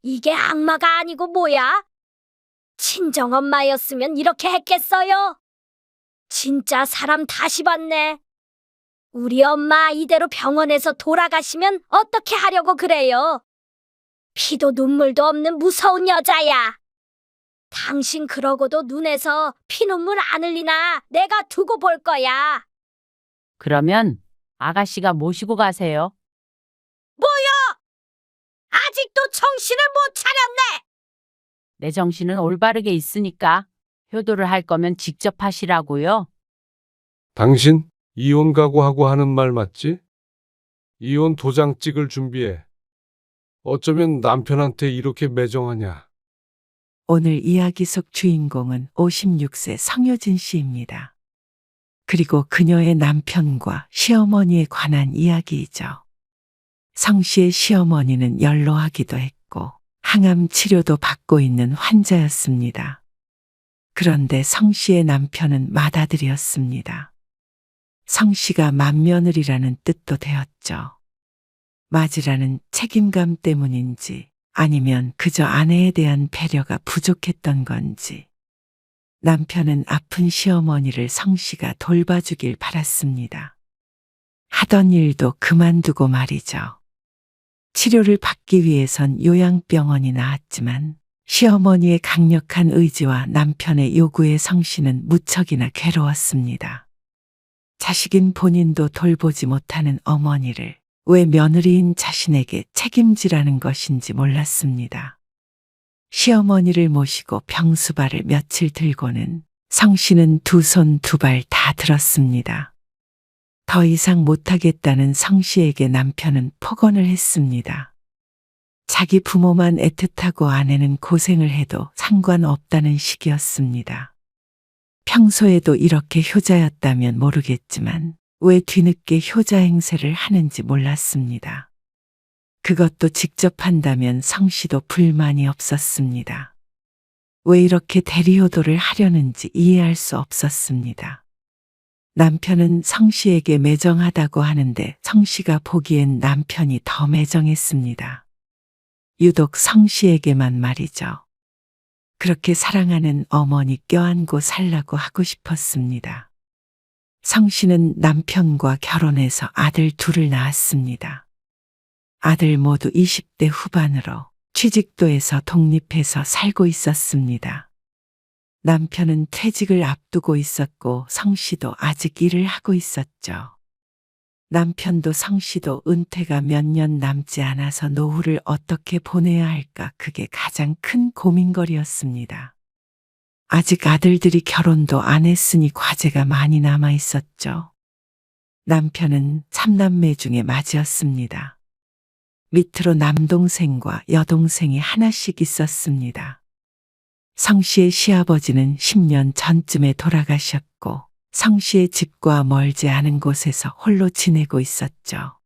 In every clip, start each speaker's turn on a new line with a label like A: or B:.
A: 이게 악마가 아니고 뭐야? 친정엄마였으면 이렇게 했겠어요? 진짜 사람 다시 봤네. 우리 엄마 이대로 병원에서 돌아가시면 어떻게 하려고 그래요? 피도 눈물도 없는 무서운 여자야. 당신 그러고도 눈에서 피눈물 안 흘리나 내가 두고 볼 거야.
B: 그러면 아가씨가 모시고 가세요.
A: 아직도 정신을 못 차렸네.
B: 내 정신은 올바르게 있으니까 효도를 할 거면 직접 하시라고요.
C: 당신 이혼 각오하고 하는 말 맞지? 이혼 도장 찍을 준비해. 어쩌면 남편한테 이렇게 매정하냐?
D: 오늘 이야기 속 주인공은 56세 성효진 씨입니다. 그리고 그녀의 남편과 시어머니에 관한 이야기이죠. 성 씨의 시어머니는 연로하기도 했고 항암 치료도 받고 있는 환자였습니다. 그런데 성 씨의 남편은 맏아들이었습니다. 성 씨가 맏며느리라는 뜻도 되었죠. 맞으라는 책임감 때문인지 아니면 그저 아내에 대한 배려가 부족했던 건지 남편은 아픈 시어머니를 성 씨가 돌봐주길 바랐습니다. 하던 일도 그만두고 말이죠. 치료를 받기 위해선 요양병원이 나왔지만 시어머니의 강력한 의지와 남편의 요구에 성 씨는 무척이나 괴로웠습니다. 자식인 본인도 돌보지 못하는 어머니를 왜 며느리인 자신에게 책임지라는 것인지 몰랐습니다. 시어머니를 모시고 병수발을 며칠 들고는 성 씨는 두 손 두 발 다 들었습니다. 더 이상 못하겠다는 성 씨에게 남편은 폭언을 했습니다. 자기 부모만 애틋하고 아내는 고생을 해도 상관없다는 식이었습니다. 평소에도 이렇게 효자였다면 모르겠지만 왜 뒤늦게 효자 행세를 하는지 몰랐습니다. 그것도 직접 한다면 성 씨도 불만이 없었습니다. 왜 이렇게 대리효도를 하려는지 이해할 수 없었습니다. 남편은 성 씨에게 매정하다고 하는데 성 씨가 보기엔 남편이 더 매정했습니다. 유독 성 씨에게만 말이죠. 그렇게 사랑하는 어머니 껴안고 살라고 하고 싶었습니다. 성 씨는 남편과 결혼해서 아들 둘을 낳았습니다. 아들 모두 20대 후반으로 취직도에서 독립해서 살고 있었습니다. 남편은 퇴직을 앞두고 있었고 성 씨도 아직 일을 하고 있었죠. 남편도 성 씨도 은퇴가 몇 년 남지 않아서 노후를 어떻게 보내야 할까 그게 가장 큰 고민거리였습니다. 아직 아들들이 결혼도 안 했으니 과제가 많이 남아 있었죠. 남편은 3남매 중에 맞이었습니다. 밑으로 남동생과 여동생이 하나씩 있었습니다. 성 씨의 시아버지는 10년 전쯤에 돌아가셨고 성 씨의 집과 멀지 않은 곳에서 홀로 지내고 있었죠.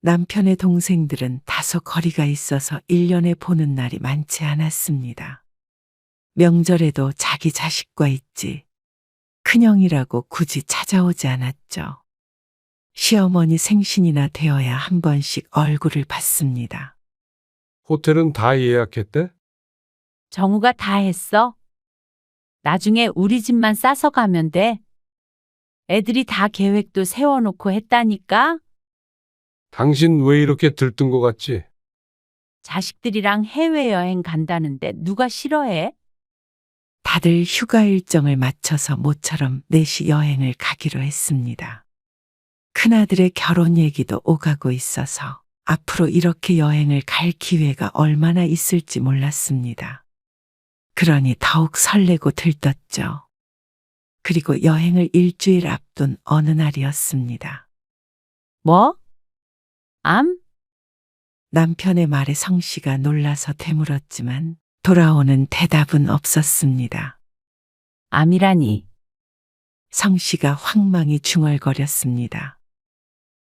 D: 남편의 동생들은 다소 거리가 있어서 1년에 보는 날이 많지 않았습니다. 명절에도 자기 자식과 있지 큰형이라고 굳이 찾아오지 않았죠. 시어머니 생신이나 되어야 한 번씩 얼굴을 봤습니다.
C: 호텔은 다 예약했대?
B: 정우가 다 했어. 나중에 우리 집만 싸서 가면 돼. 애들이 다 계획도 세워놓고 했다니까.
C: 당신 왜 이렇게 들뜬 것 같지?
B: 자식들이랑 해외여행 간다는데 누가 싫어해?
D: 다들 휴가 일정을 맞춰서 모처럼 넷이 여행을 가기로 했습니다. 큰아들의 결혼 얘기도 오가고 있어서 앞으로 이렇게 여행을 갈 기회가 얼마나 있을지 몰랐습니다. 그러니 더욱 설레고 들떴죠. 그리고 여행을 일주일 앞둔 어느 날이었습니다.
B: 뭐? 암?
D: 남편의 말에 성 씨가 놀라서 되물었지만 돌아오는 대답은 없었습니다.
B: 암이라니.
D: 성 씨가 황망히 중얼거렸습니다.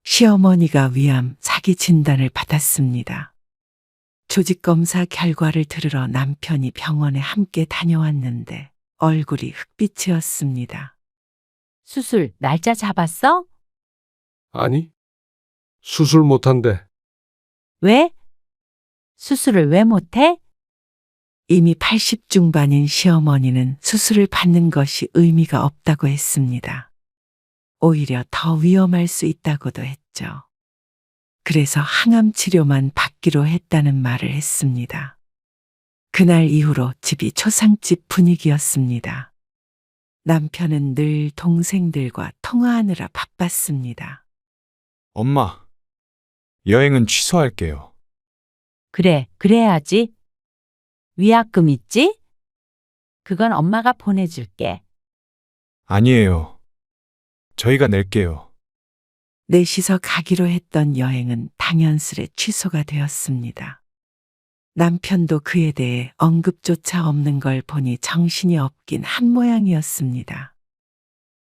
D: 시어머니가 위암 사기 진단을 받았습니다. 조직검사 결과를 들으러 남편이 병원에 함께 다녀왔는데 얼굴이 흑빛이었습니다.
B: 수술 날짜 잡았어?
C: 아니, 수술 못한대.
B: 왜? 수술을 왜 못해?
D: 이미 80 중반인 시어머니는 수술을 받는 것이 의미가 없다고 했습니다. 오히려 더 위험할 수 있다고도 했죠. 그래서 항암 치료만 받기로 했다는 말을 했습니다. 그날 이후로 집이 초상집 분위기였습니다. 남편은 늘 동생들과 통화하느라 바빴습니다.
E: 엄마, 여행은 취소할게요.
B: 그래, 그래야지. 위약금 있지? 그건 엄마가 보내줄게.
E: 아니에요. 저희가 낼게요.
D: 넷이서 가기로 했던 여행은 당연스레 취소가 되었습니다. 남편도 그에 대해 언급조차 없는 걸 보니 정신이 없긴 한 모양이었습니다.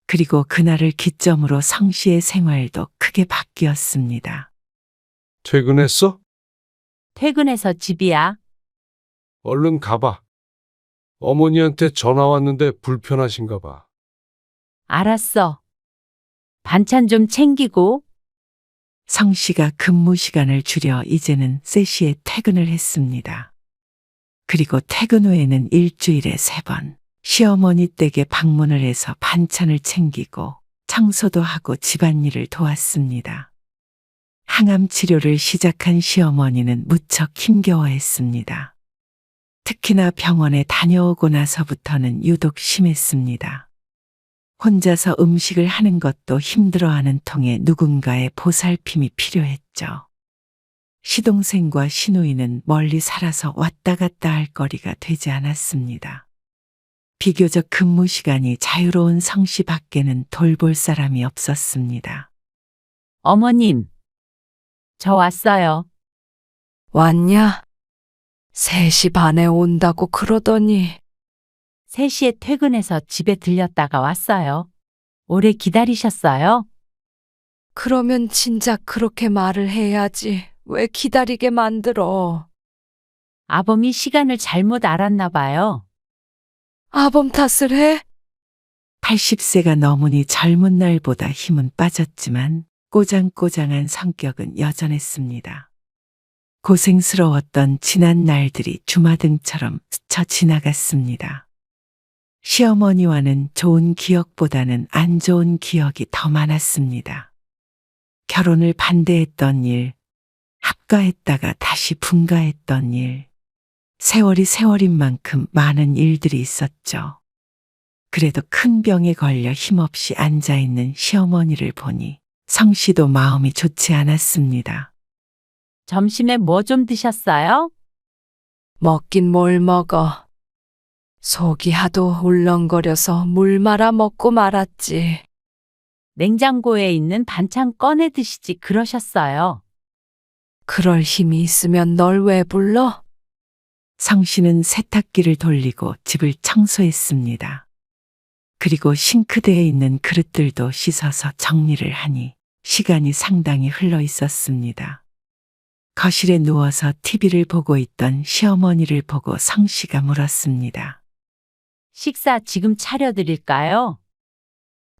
D: 그리고 그날을 기점으로 성 씨의 생활도 크게 바뀌었습니다.
C: 퇴근했어?
B: 퇴근해서 집이야.
C: 얼른 가봐. 어머니한테 전화 왔는데 불편하신가 봐.
B: 알았어. 반찬 좀 챙기고.
D: 성 씨가 근무 시간을 줄여 이제는 3시에 퇴근을 했습니다. 그리고 퇴근 후에는 일주일에 3번 시어머니 댁에 방문을 해서 반찬을 챙기고 청소도 하고 집안일을 도왔습니다. 항암 치료를 시작한 시어머니는 무척 힘겨워했습니다. 특히나 병원에 다녀오고 나서부터는 유독 심했습니다. 혼자서 음식을 하는 것도 힘들어하는 통에 누군가의 보살핌이 필요했죠. 시동생과 시누이는 멀리 살아서 왔다 갔다 할 거리가 되지 않았습니다. 비교적 근무 시간이 자유로운 성씨 밖에는 돌볼 사람이 없었습니다.
B: 어머님, 저 왔어요.
F: 왔냐? 3시 반에 온다고 그러더니
B: 3시에 퇴근해서 집에 들렸다가 왔어요. 오래 기다리셨어요?
F: 그러면 진작 그렇게 말을 해야지. 왜 기다리게 만들어?
B: 아범이 시간을 잘못 알았나 봐요.
F: 아범 탓을 해?
D: 80세가 넘으니 젊은 날보다 힘은 빠졌지만 꼬장꼬장한 성격은 여전했습니다. 고생스러웠던 지난 날들이 주마등처럼 스쳐 지나갔습니다. 시어머니와는 좋은 기억보다는 안 좋은 기억이 더 많았습니다. 결혼을 반대했던 일, 합가했다가 다시 분가했던 일, 세월이 세월인 만큼 많은 일들이 있었죠. 그래도 큰 병에 걸려 힘없이 앉아있는 시어머니를 보니 성씨도 마음이 좋지 않았습니다.
B: 점심에 뭐 좀 드셨어요?
F: 먹긴 뭘 먹어. 속이 하도 울렁거려서 물 말아 먹고 말았지.
B: 냉장고에 있는 반찬 꺼내 드시지 그러셨어요.
F: 그럴 힘이 있으면 널 왜 불러?
D: 성씨는 세탁기를 돌리고 집을 청소했습니다. 그리고 싱크대에 있는 그릇들도 씻어서 정리를 하니 시간이 상당히 흘러 있었습니다. 거실에 누워서 TV를 보고 있던 시어머니를 보고 성씨가 물었습니다.
B: 식사 지금 차려드릴까요?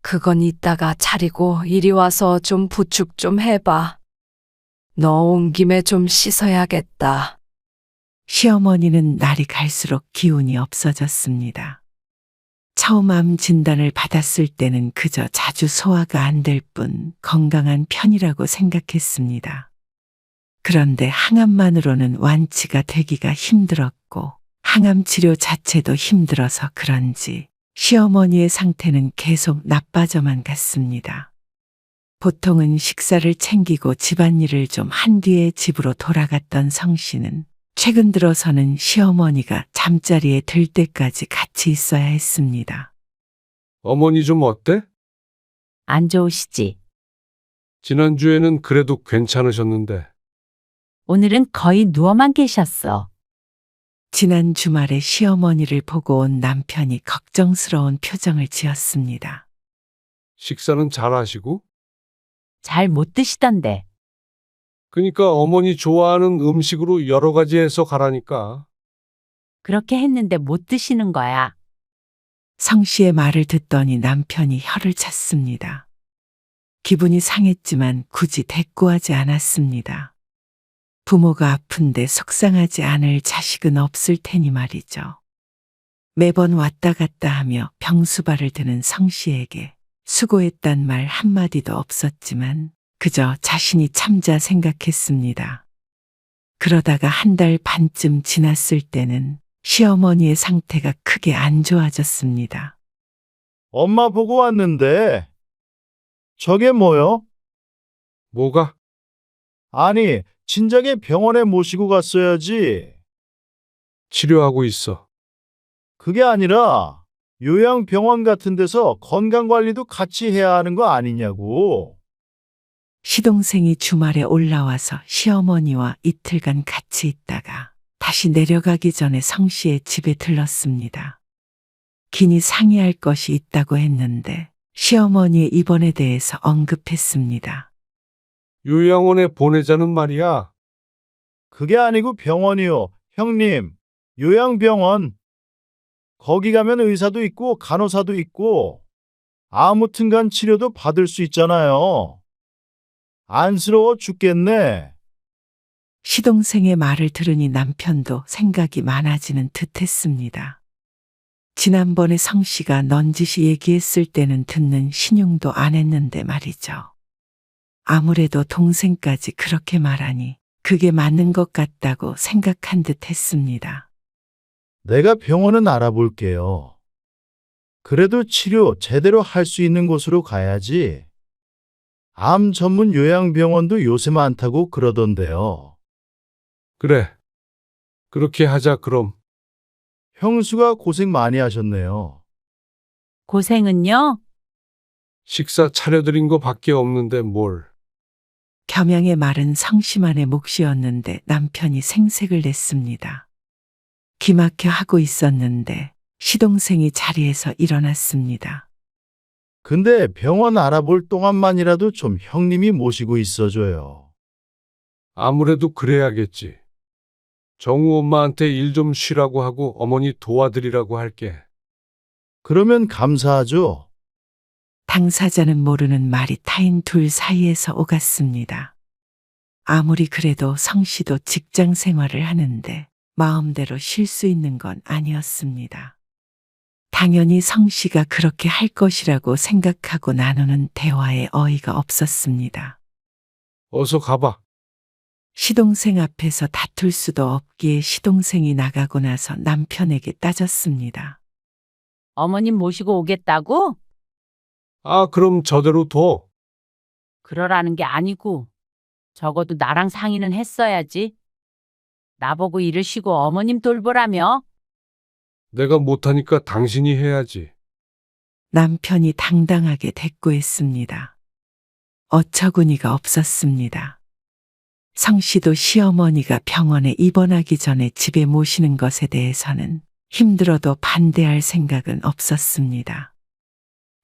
F: 그건 이따가 차리고 이리 와서 좀 부축 좀 해봐. 너 온 김에 좀 씻어야겠다.
D: 시어머니는 날이 갈수록 기운이 없어졌습니다. 처음 암 진단을 받았을 때는 그저 자주 소화가 안 될 뿐 건강한 편이라고 생각했습니다. 그런데 항암만으로는 완치가 되기가 힘들었고 항암 치료 자체도 힘들어서 그런지 시어머니의 상태는 계속 나빠져만 갔습니다. 보통은 식사를 챙기고 집안일을 좀 한 뒤에 집으로 돌아갔던 성씨는 최근 들어서는 시어머니가 잠자리에 들 때까지 같이 있어야 했습니다.
C: 어머니 좀 어때?
B: 안 좋으시지?
C: 지난주에는 그래도 괜찮으셨는데.
B: 오늘은 거의 누워만 계셨어.
D: 지난 주말에 시어머니를 보고 온 남편이 걱정스러운 표정을 지었습니다.
C: 식사는 잘 하시고?
B: 잘 못 드시던데.
C: 그러니까 어머니 좋아하는 음식으로 여러 가지 해서 가라니까.
B: 그렇게 했는데 못 드시는 거야.
D: 성씨의 말을 듣더니 남편이 혀를 찼습니다. 기분이 상했지만 굳이 대꾸하지 않았습니다. 부모가 아픈데 속상하지 않을 자식은 없을 테니 말이죠. 매번 왔다 갔다 하며 병수발을 드는 성 씨에게 수고했단 말 한마디도 없었지만 그저 자신이 참자 생각했습니다. 그러다가 한 달 반쯤 지났을 때는 시어머니의 상태가 크게 안 좋아졌습니다.
G: 엄마 보고 왔는데, 저게 뭐요?
C: 뭐가?
G: 아니, 진작에 병원에 모시고 갔어야지.
C: 치료하고 있어.
G: 그게 아니라, 요양병원 같은 데서 건강관리도 같이 해야 하는 거 아니냐고.
D: 시동생이 주말에 올라와서 시어머니와 이틀간 같이 있다가 다시 내려가기 전에 성 씨의 집에 들렀습니다. 긴히 상의할 것이 있다고 했는데 시어머니의 입원에 대해서 언급했습니다.
C: 요양원에 보내자는 말이야.
G: 그게 아니고 병원이요. 형님, 요양병원. 거기 가면 의사도 있고 간호사도 있고 아무튼간 치료도 받을 수 있잖아요. 안쓰러워 죽겠네.
D: 시동생의 말을 들으니 남편도 생각이 많아지는 듯했습니다. 지난번에 성 씨가 넌지시 얘기했을 때는 듣는 신용도 안 했는데 말이죠. 아무래도 동생까지 그렇게 말하니 그게 맞는 것 같다고 생각한 듯 했습니다.
G: 내가 병원은 알아볼게요. 그래도 치료 제대로 할 수 있는 곳으로 가야지. 암 전문 요양병원도 요새 많다고 그러던데요.
C: 그래. 그렇게 하자 그럼.
G: 형수가 고생 많이 하셨네요.
B: 고생은요?
C: 식사 차려드린 거 밖에 없는데 뭘.
D: 겸양의 말은 성씨만의 몫이었는데 남편이 생색을 냈습니다. 기막혀 하고 있었는데 시동생이 자리에서 일어났습니다.
G: 근데 병원 알아볼 동안만이라도 좀 형님이 모시고 있어줘요.
C: 아무래도 그래야겠지. 정우 엄마한테 일 좀 쉬라고 하고 어머니 도와드리라고 할게.
G: 그러면 감사하죠.
D: 당사자는 모르는 말이 타인 둘 사이에서 오갔습니다. 아무리 그래도 성씨도 직장 생활을 하는데 마음대로 쉴 수 있는 건 아니었습니다. 당연히 성씨가 그렇게 할 것이라고 생각하고 나누는 대화에 어이가 없었습니다.
C: 어서 가봐.
D: 시동생 앞에서 다툴 수도 없기에 시동생이 나가고 나서 남편에게 따졌습니다.
B: 어머님 모시고 오겠다고?
C: 아, 그럼 저대로 둬.
B: 그러라는 게 아니고 적어도 나랑 상의는 했어야지. 나보고 일을 쉬고 어머님 돌보라며?
C: 내가 못하니까 당신이 해야지.
D: 남편이 당당하게 대꾸했습니다. 어처구니가 없었습니다. 성씨도 시어머니가 병원에 입원하기 전에 집에 모시는 것에 대해서는 힘들어도 반대할 생각은 없었습니다.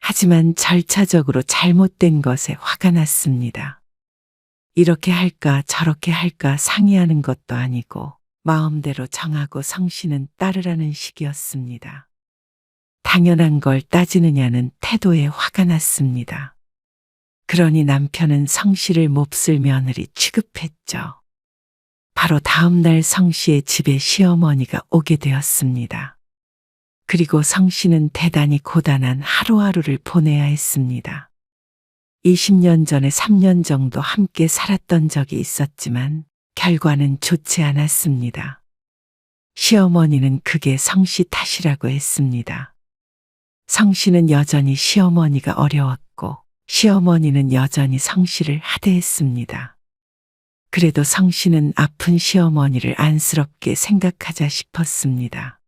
D: 하지만 절차적으로 잘못된 것에 화가 났습니다. 이렇게 할까 저렇게 할까 상의하는 것도 아니고 마음대로 정하고 성씨는 따르라는 식이었습니다. 당연한 걸 따지느냐는 태도에 화가 났습니다. 그러니 남편은 성씨를 몹쓸 며느리 취급했죠. 바로 다음 날 성씨의 집에 시어머니가 오게 되었습니다. 그리고 성씨는 대단히 고단한 하루하루를 보내야 했습니다. 20년 전에 3년 정도 함께 살았던 적이 있었지만 결과는 좋지 않았습니다. 시어머니는 그게 성씨 탓이라고 했습니다. 성씨는 여전히 시어머니가 어려웠고 시어머니는 여전히 성씨를 하대했습니다. 그래도 성씨는 아픈 시어머니를 안쓰럽게 생각하자 싶었습니다.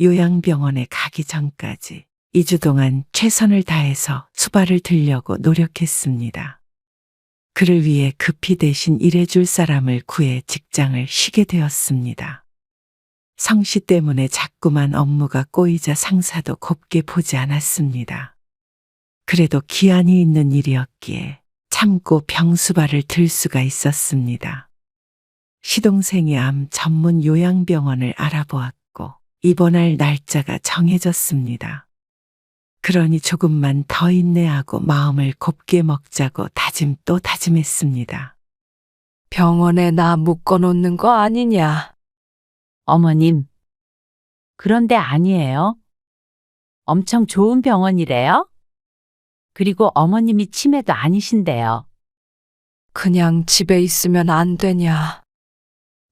D: 요양병원에 가기 전까지 2주 동안 최선을 다해서 수발을 들려고 노력했습니다. 그를 위해 급히 대신 일해줄 사람을 구해 직장을 쉬게 되었습니다. 성씨 때문에 자꾸만 업무가 꼬이자 상사도 곱게 보지 않았습니다. 그래도 기한이 있는 일이었기에 참고 병수발을 들 수가 있었습니다. 시동생이 암 전문 요양병원을 알아보았고 입원할 날짜가 정해졌습니다. 그러니 조금만 더 인내하고 마음을 곱게 먹자고 다짐 또 다짐했습니다.
F: 병원에 나 묶어놓는 거 아니냐?
B: 어머님. 그런데 아니에요. 엄청 좋은 병원이래요. 그리고 어머님이 치매도 아니신데요.
F: 그냥 집에 있으면 안 되냐?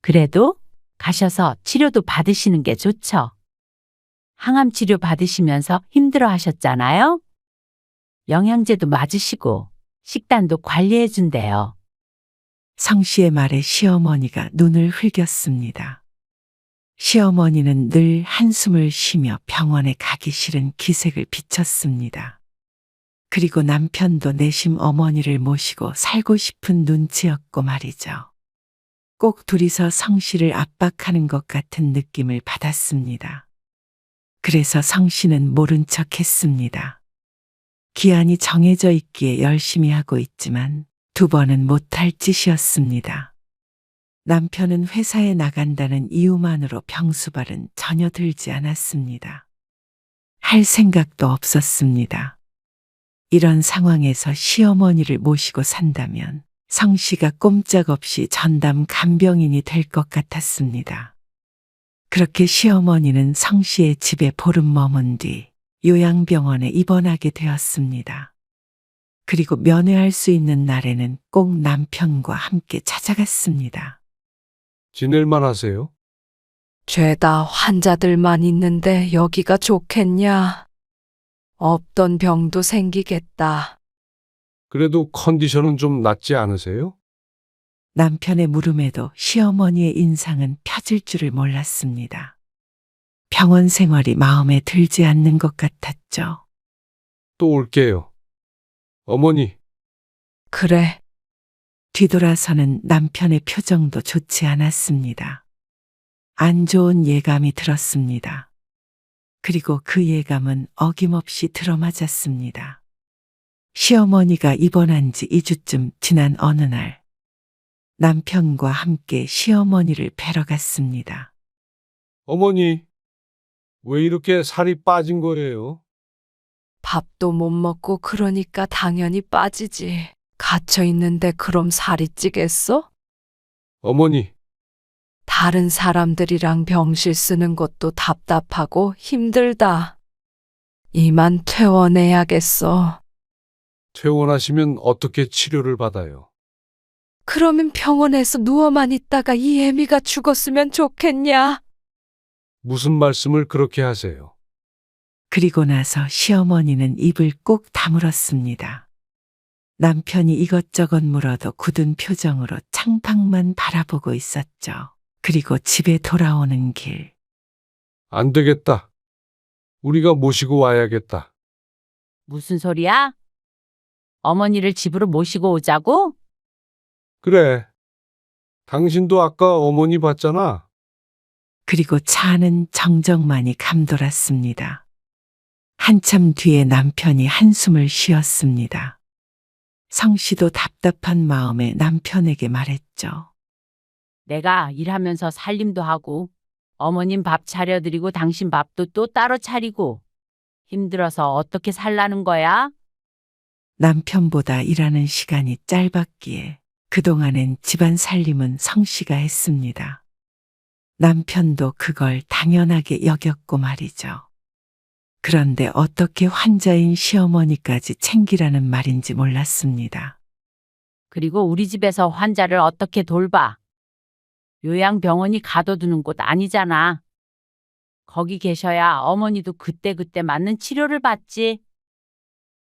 B: 그래도 가셔서 치료도 받으시는 게 좋죠. 항암 치료 받으시면서 힘들어 하셨잖아요. 영양제도 맞으시고 식단도 관리해 준대요.
D: 성 씨의 말에 시어머니가 눈을 흘겼습니다. 시어머니는 늘 한숨을 쉬며 병원에 가기 싫은 기색을 비쳤습니다. 그리고 남편도 내심 어머니를 모시고 살고 싶은 눈치였고 말이죠. 꼭 둘이서 성 씨를 압박하는 것 같은 느낌을 받았습니다. 그래서 성 씨는 모른 척 했습니다. 기한이 정해져 있기에 열심히 하고 있지만 2번은 못할 짓이었습니다. 남편은 회사에 나간다는 이유만으로 병수발은 전혀 들지 않았습니다. 할 생각도 없었습니다. 이런 상황에서 시어머니를 모시고 산다면 성 씨가 꼼짝없이 전담 간병인이 될 것 같았습니다. 그렇게 시어머니는 성 씨의 집에 보름 머문 뒤 요양병원에 입원하게 되었습니다. 그리고 면회할 수 있는 날에는 꼭 남편과 함께 찾아갔습니다.
C: 지낼만 하세요?
F: 죄다 환자들만 있는데 여기가 좋겠냐? 없던 병도 생기겠다.
C: 그래도 컨디션은 좀 낫지 않으세요?
D: 남편의 물음에도 시어머니의 인상은 펴질 줄을 몰랐습니다. 병원 생활이 마음에 들지 않는 것 같았죠.
C: 또 올게요. 어머니,
F: 그래,
D: 뒤돌아서는 남편의 표정도 좋지 않았습니다. 안 좋은 예감이 들었습니다. 그리고 그 예감은 어김없이 들어맞았습니다. 시어머니가 입원한 지 2주쯤 지난 어느 날, 남편과 함께 시어머니를 뵈러 갔습니다.
C: 어머니, 왜 이렇게 살이 빠진 거예요?
F: 밥도 못 먹고 그러니까 당연히 빠지지. 갇혀 있는데 그럼 살이 찌겠어?
C: 어머니,
F: 다른 사람들이랑 병실 쓰는 것도 답답하고 힘들다. 이만 퇴원해야겠어.
C: 퇴원하시면 어떻게 치료를 받아요?
F: 그러면 병원에서 누워만 있다가 이 애미가 죽었으면 좋겠냐?
C: 무슨 말씀을 그렇게 하세요?
D: 그리고 나서 시어머니는 입을 꼭 다물었습니다. 남편이 이것저것 물어도 굳은 표정으로 창밖만 바라보고 있었죠. 그리고 집에 돌아오는 길,
C: 안 되겠다. 우리가 모시고 와야겠다.
B: 무슨 소리야? 어머니를 집으로 모시고 오자고?
C: 그래. 당신도 아까 어머니 봤잖아.
D: 그리고 차 안은 정적만이 감돌았습니다. 한참 뒤에 남편이 한숨을 쉬었습니다. 성 씨도 답답한 마음에 남편에게 말했죠.
B: 내가 일하면서 살림도 하고 어머님 밥 차려드리고 당신 밥도 또 따로 차리고 힘들어서 어떻게 살라는 거야?
D: 남편보다 일하는 시간이 짧았기에 그동안엔 집안 살림은 성 씨가 했습니다. 남편도 그걸 당연하게 여겼고 말이죠. 그런데 어떻게 환자인 시어머니까지 챙기라는 말인지 몰랐습니다.
B: 그리고 우리 집에서 환자를 어떻게 돌봐? 요양병원이 가둬두는 곳 아니잖아. 거기 계셔야 어머니도 그때그때 맞는 치료를 받지.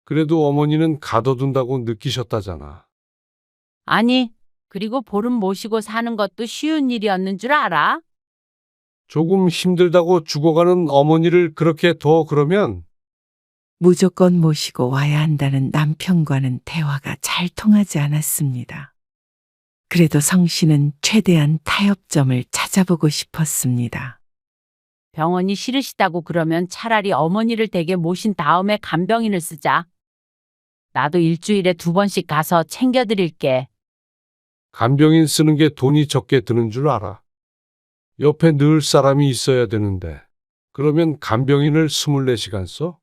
C: 그래도 어머니는 가둬둔다고 느끼셨다잖아.
B: 아니, 그리고 보름 모시고 사는 것도 쉬운 일이었는 줄 알아?
C: 조금 힘들다고 죽어가는 어머니를 그렇게 둬 그러면
D: 무조건 모시고 와야 한다는 남편과는 대화가 잘 통하지 않았습니다. 그래도 성 씨는 최대한 타협점을 찾아보고 싶었습니다.
B: 병원이 싫으시다고 그러면 차라리 어머니를 댁에 모신 다음에 간병인을 쓰자. 나도 일주일에 2번씩 가서 챙겨드릴게.
C: 간병인 쓰는 게 돈이 적게 드는 줄 알아. 옆에 늘 사람이 있어야 되는데. 그러면 간병인을 24시간 써?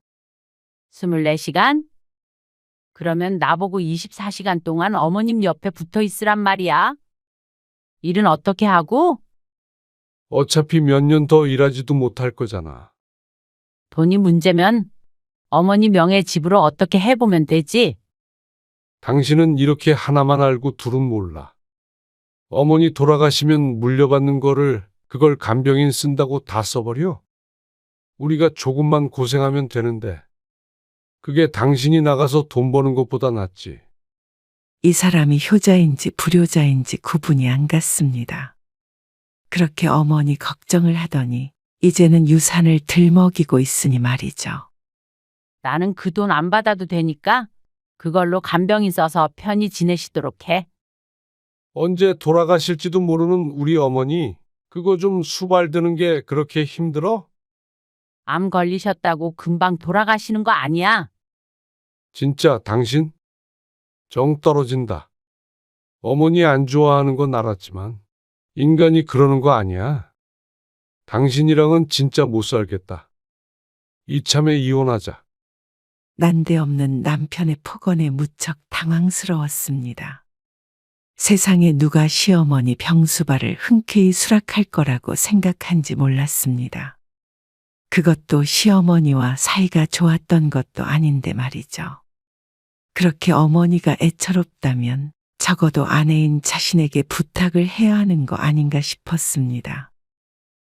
B: 24시간? 그러면 나보고 24시간 동안 어머님 옆에 붙어 있으란 말이야. 일은 어떻게 하고?
C: 어차피 몇 년 더 일하지도 못할 거잖아.
B: 돈이 문제면 어머니 명의 집으로 어떻게 해보면 되지?
C: 당신은 이렇게 하나만 알고 둘은 몰라. 어머니 돌아가시면 물려받는 거를 그걸 간병인 쓴다고 다 써버려? 우리가 조금만 고생하면 되는데 그게 당신이 나가서 돈 버는 것보다 낫지.
D: 이 사람이 효자인지 불효자인지 구분이 안 갔습니다. 그렇게 어머니 걱정을 하더니 이제는 유산을 들먹이고 있으니 말이죠.
B: 나는 그 돈 안 받아도 되니까 그걸로 간병인 써서 편히 지내시도록 해.
C: 언제 돌아가실지도 모르는 우리 어머니, 그거 좀 수발드는 게 그렇게 힘들어?
B: 암 걸리셨다고 금방 돌아가시는 거 아니야.
C: 진짜 당신? 정 떨어진다. 어머니 안 좋아하는 건 알았지만 인간이 그러는 거 아니야. 당신이랑은 진짜 못 살겠다. 이참에 이혼하자.
D: 난데없는 남편의 폭언에 무척 당황스러웠습니다. 세상에 누가 시어머니 병수발을 흔쾌히 수락할 거라고 생각한지 몰랐습니다. 그것도 시어머니와 사이가 좋았던 것도 아닌데 말이죠. 그렇게 어머니가 애처롭다면 적어도 아내인 자신에게 부탁을 해야 하는 거 아닌가 싶었습니다.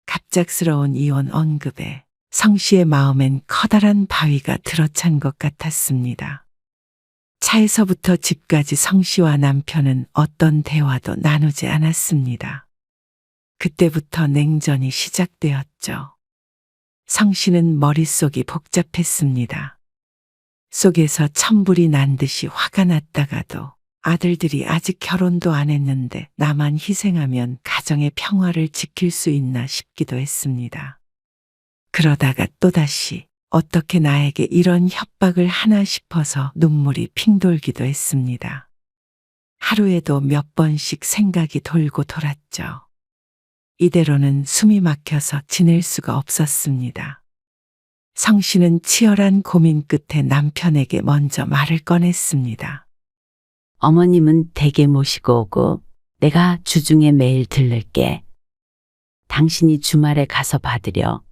D: 갑작스러운 이혼 언급에 성 씨의 마음엔 커다란 바위가 들어찬 것 같았습니다. 차에서부터 집까지 성 씨와 남편은 어떤 대화도 나누지 않았습니다. 그때부터 냉전이 시작되었죠. 성 씨는 머릿속이 복잡했습니다. 속에서 천불이 난 듯이 화가 났다가도 아들들이 아직 결혼도 안 했는데 나만 희생하면 가정의 평화를 지킬 수 있나 싶기도 했습니다. 그러다가 또다시 어떻게 나에게 이런 협박을 하나 싶어서 눈물이 핑 돌기도 했습니다. 하루에도 몇 번씩 생각이 돌고 돌았죠. 이대로는 숨이 막혀서 지낼 수가 없었습니다. 성 씨는 치열한 고민 끝에 남편에게 먼저 말을 꺼냈습니다.
B: 어머님은 댁에 모시고 오고 내가 주중에 매일 들를게. 당신이 주말에 가서 받으려.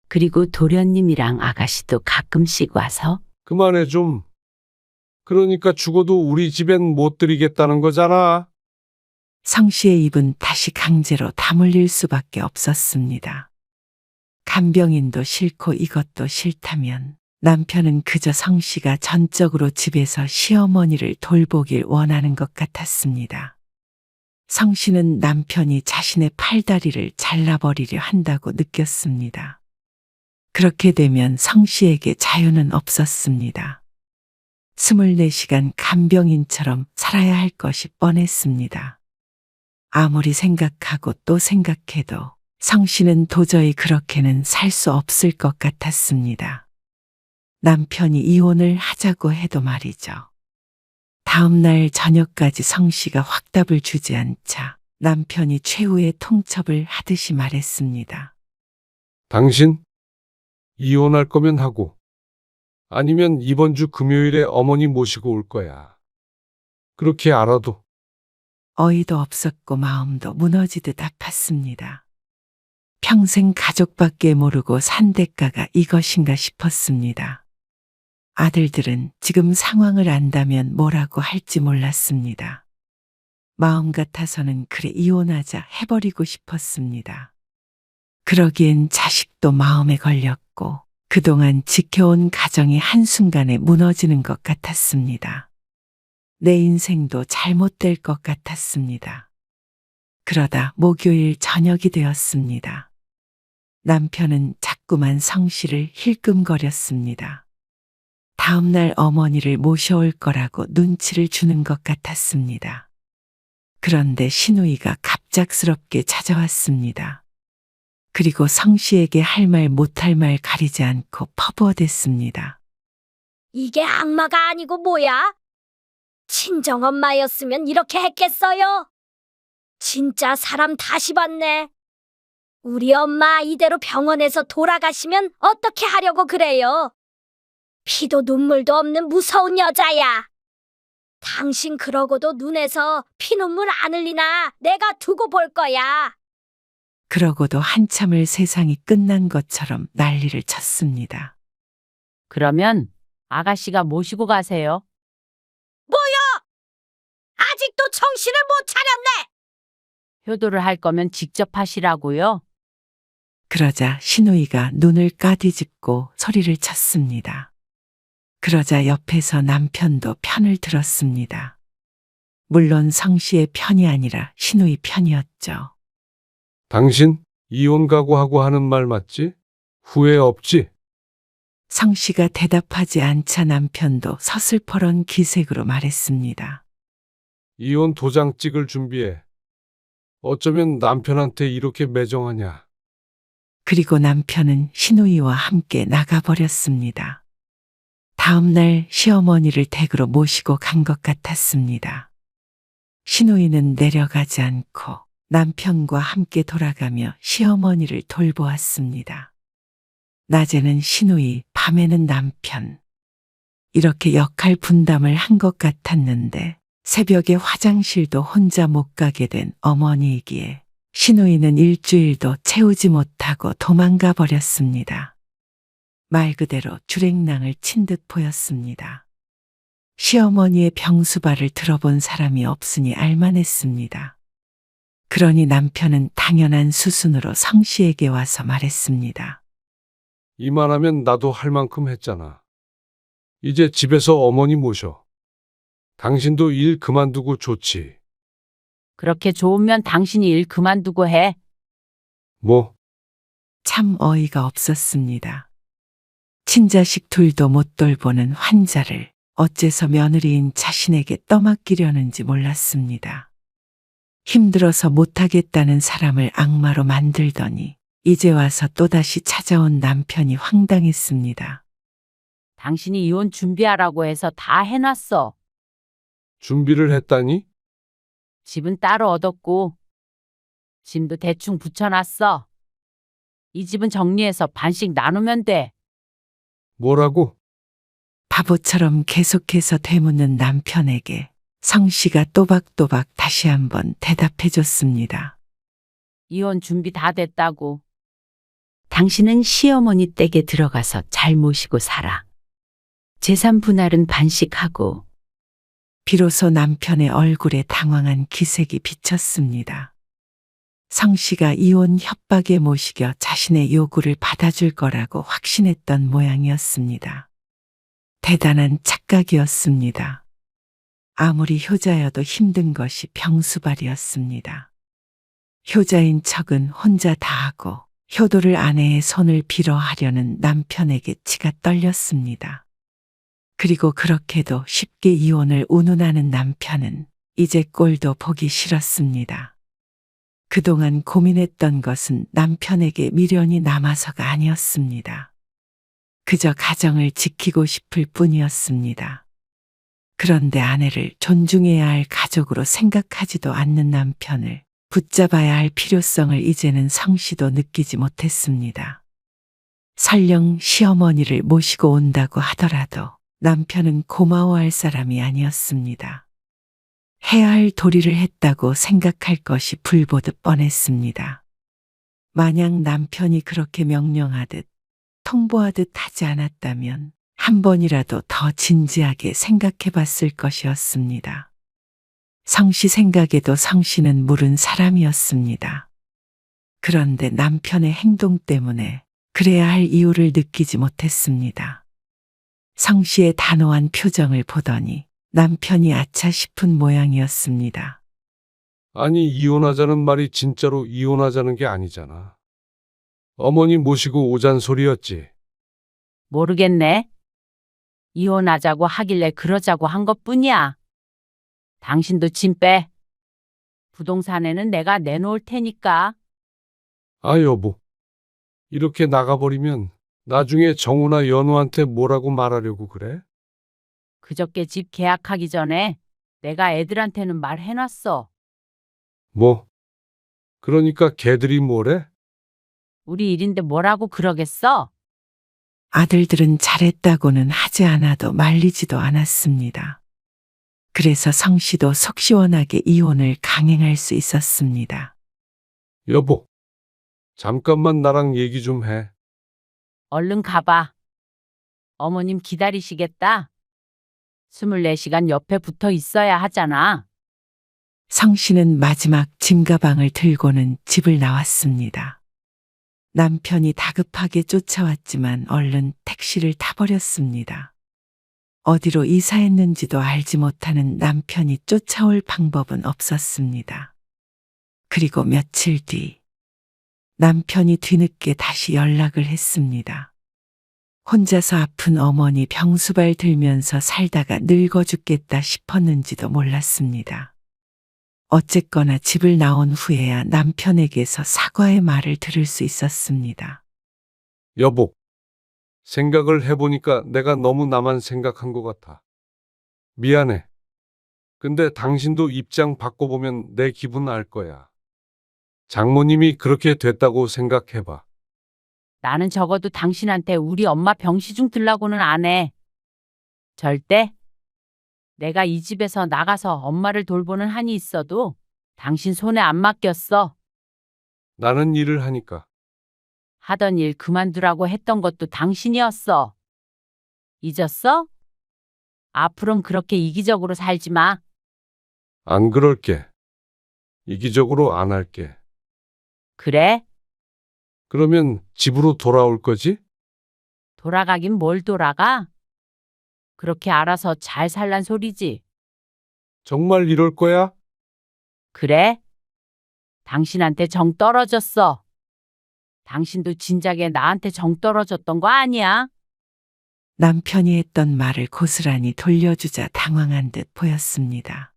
B: 그리고 도련님이랑 아가씨도 가끔씩 와서.
C: 그만해 좀. 그러니까 죽어도 우리 집엔 못 드리겠다는 거잖아.
D: 성 씨의 입은 다시 강제로 다물릴 수밖에 없었습니다. 간병인도 싫고 이것도 싫다면 남편은 그저 성 씨가 전적으로 집에서 시어머니를 돌보길 원하는 것 같았습니다. 성 씨는 남편이 자신의 팔다리를 잘라버리려 한다고 느꼈습니다. 그렇게 되면 성 씨에게 자유는 없었습니다. 24시간 간병인처럼 살아야 할 것이 뻔했습니다. 아무리 생각하고 또 생각해도 성 씨는 도저히 그렇게는 살 수 없을 것 같았습니다. 남편이 이혼을 하자고 해도 말이죠. 다음 날 저녁까지 성 씨가 확답을 주지 않자 남편이 최후의 통첩을 하듯이 말했습니다.
C: 당신? 이혼할 거면 하고. 아니면 이번 주 금요일에 어머니 모시고 올 거야. 그렇게 알아도.
D: 어이도 없었고 마음도 무너지듯 아팠습니다. 평생 가족밖에 모르고 산 대가가 이것인가 싶었습니다. 아들들은 지금 상황을 안다면 뭐라고 할지 몰랐습니다. 마음 같아서는 그래 이혼하자 해버리고 싶었습니다. 그러기엔 자식도 마음에 걸렸고 그동안 지켜온 가정이 한순간에 무너지는 것 같았습니다. 내 인생도 잘못될 것 같았습니다. 그러다 목요일 저녁이 되었습니다. 남편은 자꾸만 성 씨를 힐끔거렸습니다. 다음날 어머니를 모셔올 거라고 눈치를 주는 것 같았습니다. 그런데 신우이가 갑작스럽게 찾아왔습니다. 그리고 성 씨에게 할 말 못할 말 가리지 않고 퍼부어댔습니다.
A: 이게 악마가 아니고 뭐야? 친정엄마였으면 이렇게 했겠어요? 진짜 사람 다시 봤네. 우리 엄마 이대로 병원에서 돌아가시면 어떻게 하려고 그래요? 피도 눈물도 없는 무서운 여자야. 당신 그러고도 눈에서 피눈물 안 흘리나 내가 두고 볼 거야.
D: 그러고도 한참을 세상이 끝난 것처럼 난리를 쳤습니다.
B: 그러면 아가씨가 모시고 가세요.
A: 아직도 정신을 못 차렸네.
B: 효도를 할 거면 직접 하시라고요.
D: 그러자 신우이가 눈을 까뒤집고 소리를 쳤습니다. 그러자 옆에서 남편도 편을 들었습니다. 물론 성씨의 편이 아니라 신우이 편이었죠.
C: 당신 이혼 각오하고 하는 말 맞지? 후회 없지?
D: 성씨가 대답하지 않자 남편도 서슬퍼런 기색으로 말했습니다.
C: 이혼 도장 찍을 준비해. 어쩌면 남편한테 이렇게 매정하냐?
D: 그리고 남편은 신우이와 함께 나가버렸습니다. 다음 날 시어머니를 댁으로 모시고 간 것 같았습니다. 신우이는 내려가지 않고 남편과 함께 돌아가며 시어머니를 돌보았습니다. 낮에는 신우이, 밤에는 남편. 이렇게 역할 분담을 한 것 같았는데 새벽에 화장실도 혼자 못 가게 된 어머니이기에 신우이는 일주일도 채우지 못하고 도망가 버렸습니다. 말 그대로 주랭랑을 친 듯 보였습니다. 시어머니의 병수발을 들어본 사람이 없으니 알만했습니다. 그러니 남편은 당연한 수순으로 성씨에게 와서 말했습니다.
C: 이만하면 나도 할 만큼 했잖아. 이제 집에서 어머니 모셔. 당신도 일 그만두고 좋지.
B: 그렇게 좋으면 당신이 일 그만두고 해.
C: 뭐?
D: 참 어이가 없었습니다. 친자식 둘도 못 돌보는 환자를 어째서 며느리인 자신에게 떠맡기려는지 몰랐습니다. 힘들어서 못하겠다는 사람을 악마로 만들더니 이제 와서 또다시 찾아온 남편이 황당했습니다.
B: 당신이 이혼 준비하라고 해서 다 해놨어.
C: 준비를 했다니?
B: 집은 따로 얻었고 짐도 대충 붙여놨어. 이 집은 정리해서 반씩 나누면 돼.
C: 뭐라고?
D: 바보처럼 계속해서 되묻는 남편에게 성씨가 또박또박 다시 한번 대답해 줬습니다.
B: 이혼 준비 다 됐다고.
H: 당신은 시어머니 댁에 들어가서 잘 모시고 살아. 재산 분할은 반씩하고.
D: 비로소 남편의 얼굴에 당황한 기색이 비쳤습니다. 성씨가 이혼 협박에 못 이겨 자신의 요구를 받아줄 거라고 확신했던 모양이었습니다. 대단한 착각이었습니다. 아무리 효자여도 힘든 것이 병수발이었습니다. 효자인 척은 혼자 다 하고 효도를 아내의 손을 빌어 하려는 남편에게 치가 떨렸습니다. 그리고 그렇게도 쉽게 이혼을 운운하는 남편은 이제 꼴도 보기 싫었습니다. 그동안 고민했던 것은 남편에게 미련이 남아서가 아니었습니다. 그저 가정을 지키고 싶을 뿐이었습니다. 그런데 아내를 존중해야 할 가족으로 생각하지도 않는 남편을 붙잡아야 할 필요성을 이제는 성씨도 느끼지 못했습니다. 설령 시어머니를 모시고 온다고 하더라도 남편은 고마워할 사람이 아니었습니다. 해야 할 도리를 했다고 생각할 것이 불보듯 뻔했습니다. 만약 남편이 그렇게 명령하듯 통보하듯 하지 않았다면 한 번이라도 더 진지하게 생각해 봤을 것이었습니다. 성씨 생각에도 성씨는 물은 사람이었습니다. 그런데 남편의 행동 때문에 그래야 할 이유를 느끼지 못했습니다. 성씨의 단호한 표정을 보더니 남편이 아차 싶은 모양이었습니다.
C: 아니, 이혼하자는 말이 진짜로 이혼하자는 게 아니잖아. 어머니 모시고 오잔 소리였지.
B: 모르겠네. 이혼하자고 하길래 그러자고 한 것뿐이야. 당신도 짐 빼. 부동산에는 내가 내놓을 테니까.
C: 아, 여보. 이렇게 나가버리면 나중에 정우나 연우한테 뭐라고 말하려고 그래?
B: 그저께 집 계약하기 전에 내가 애들한테는 말해놨어.
C: 뭐? 그러니까 걔들이 뭐래?
B: 우리 일인데 뭐라고 그러겠어?
D: 아들들은 잘했다고는 하지 않아도 말리지도 않았습니다. 그래서 성 씨도 속 시원하게 이혼을 강행할 수 있었습니다.
C: 여보, 잠깐만 나랑 얘기 좀 해.
B: 얼른 가봐. 어머님 기다리시겠다. 24시간 옆에 붙어 있어야 하잖아.
D: 성 씨는 마지막 짐가방을 들고는 집을 나왔습니다. 남편이 다급하게 쫓아왔지만 얼른 택시를 타버렸습니다. 어디로 이사했는지도 알지 못하는 남편이 쫓아올 방법은 없었습니다. 그리고 며칠 뒤 남편이 뒤늦게 다시 연락을 했습니다. 혼자서 아픈 어머니 병수발 들면서 살다가 늙어 죽겠다 싶었는지도 몰랐습니다. 어쨌거나 집을 나온 후에야 남편에게서 사과의 말을 들을 수 있었습니다.
C: 여보, 생각을 해보니까 내가 너무 나만 생각한 것 같아. 미안해. 근데 당신도 입장 바꿔보면 내 기분 알 거야. 장모님이 그렇게 됐다고 생각해봐.
B: 나는 적어도 당신한테 우리 엄마 병시중 들라고는 안 해. 절대. 내가 이 집에서 나가서 엄마를 돌보는 한이 있어도 당신 손에 안 맡겼어.
C: 나는 일을 하니까.
B: 하던 일 그만두라고 했던 것도 당신이었어. 잊었어? 앞으론 그렇게 이기적으로 살지 마.
C: 안 그럴게. 이기적으로 안 할게.
B: 그래?
C: 그러면 집으로 돌아올 거지?
B: 돌아가긴 뭘 돌아가? 그렇게 알아서 잘 살란 소리지.
C: 정말 이럴 거야?
B: 그래? 당신한테 정 떨어졌어. 당신도 진작에 나한테 정 떨어졌던 거 아니야?
D: 남편이 했던 말을 고스란히 돌려주자 당황한 듯 보였습니다.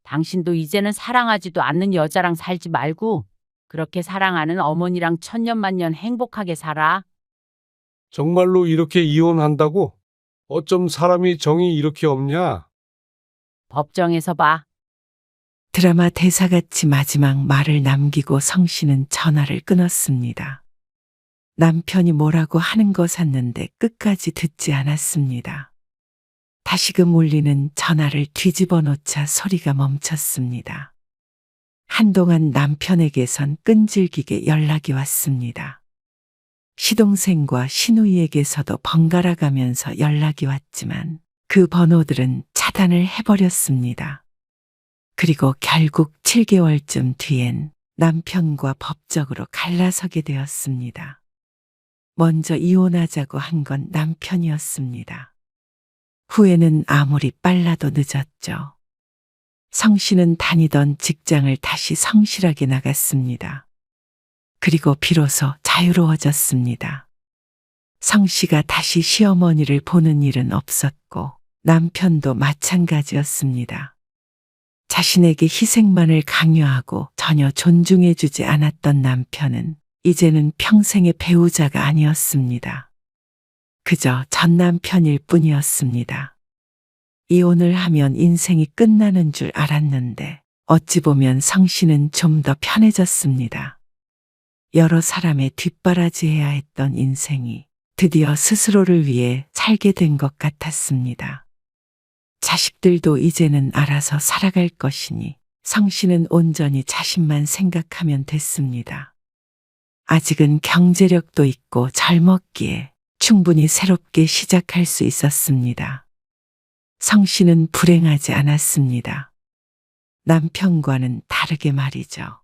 B: 당신도 이제는 사랑하지도 않는 여자랑 살지 말고 그렇게 사랑하는 어머니랑 천년만년 행복하게 살아.
C: 정말로 이렇게 이혼한다고? 어쩜 사람이 정이 이렇게 없냐?
B: 법정에서 봐.
D: 드라마 대사같이 마지막 말을 남기고 성 씨는 전화를 끊었습니다. 남편이 뭐라고 하는 거 샀는데 끝까지 듣지 않았습니다. 다시금 울리는 전화를 뒤집어 놓자 소리가 멈췄습니다. 한동안 남편에게선 끈질기게 연락이 왔습니다. 시동생과 시누이에게서도 번갈아 가면서 연락이 왔지만 그 번호들은 차단을 해버렸습니다. 그리고 결국 7개월쯤 뒤엔 남편과 법적으로 갈라서게 되었습니다. 먼저 이혼하자고 한 건 남편이었습니다. 후에는 아무리 빨라도 늦었죠. 성 씨는 다니던 직장을 다시 성실하게 나갔습니다. 그리고 비로소 자유로워졌습니다. 성 씨가 다시 시어머니를 보는 일은 없었고 남편도 마찬가지였습니다. 자신에게 희생만을 강요하고 전혀 존중해주지 않았던 남편은 이제는 평생의 배우자가 아니었습니다. 그저 전 남편일 뿐이었습니다. 이혼을 하면 인생이 끝나는 줄 알았는데 어찌 보면 성 씨는 좀 더 편해졌습니다. 여러 사람의 뒷바라지해야 했던 인생이 드디어 스스로를 위해 살게 된 것 같았습니다. 자식들도 이제는 알아서 살아갈 것이니 성 씨는 온전히 자신만 생각하면 됐습니다. 아직은 경제력도 있고 젊었기에 충분히 새롭게 시작할 수 있었습니다. 성 씨는 불행하지 않았습니다. 남편과는 다르게 말이죠.